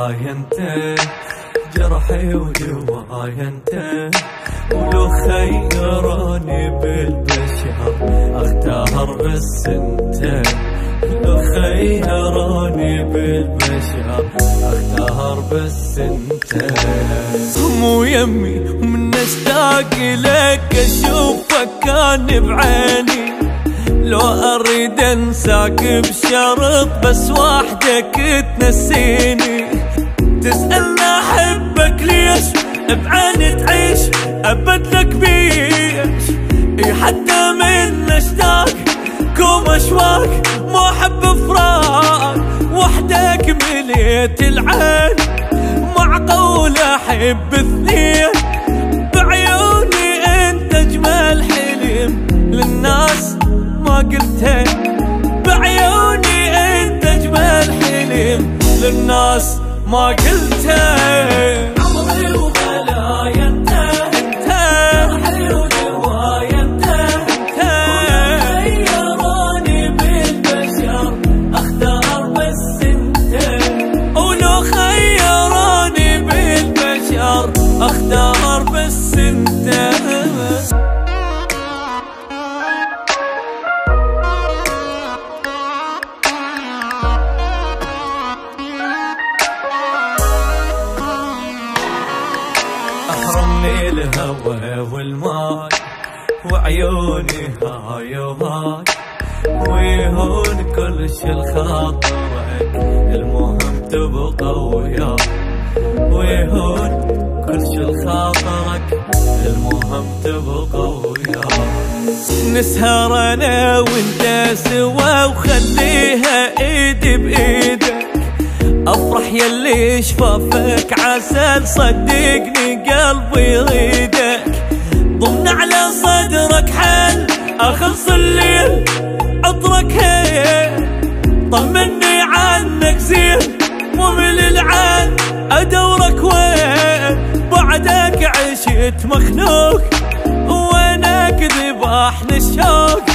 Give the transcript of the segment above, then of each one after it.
هواي انت، جرحي ودواي انت، ولو خيروني بالبشر اختار بس انت، لو خيروني بالبشر اختار بس انت. مو يمي ومن اشتاق لك اشوفك كان بعيني، لو اريد انساك بشرط بس وحدك تنسيني، تسألني احبك ليش بعيني تعيش ابد لك بيش، حتى من اشتاق كوم اشواق مو احب فراق، وحدك مليت العين معقول احب اثنين، بعيوني انت اجمل حلم للناس ما قلتين، بعيوني انت اجمل حلم للناس ما قلتين. عمري وبلايا انت، انت جرحي ودوايا انت، انت خيروني بالبشر اختار بس انت، ولو خيروني بالبشر اختار بس انت. أحرمني الهوى والماي وعيوني هاي وهاي، ويهون كل شي لخاطرك المهم تبقى وياي، ويهون كل شي لخاطرك المهم تبقى وياي. نسهر انا وانت سوا وخليها ايدي بايدك، افرح يلي شفافك عسل صدقني قلبي يريدك، ضمن على صدرك حل اخلص الليل عطرك هين، طمني عنك زين مو من العين ادورك وين، بعدك عشت مخنوق وينك ذبحني الشوق،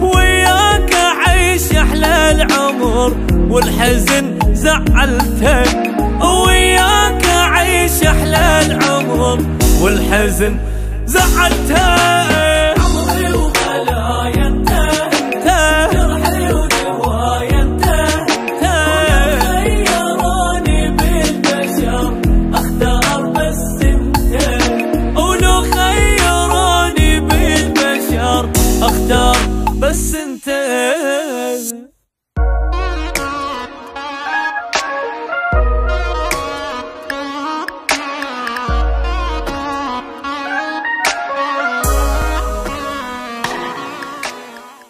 وياك اعيش احلى العمر والحزن زعلتك، وياك اعيش احلى العمر والحزن زعلتك.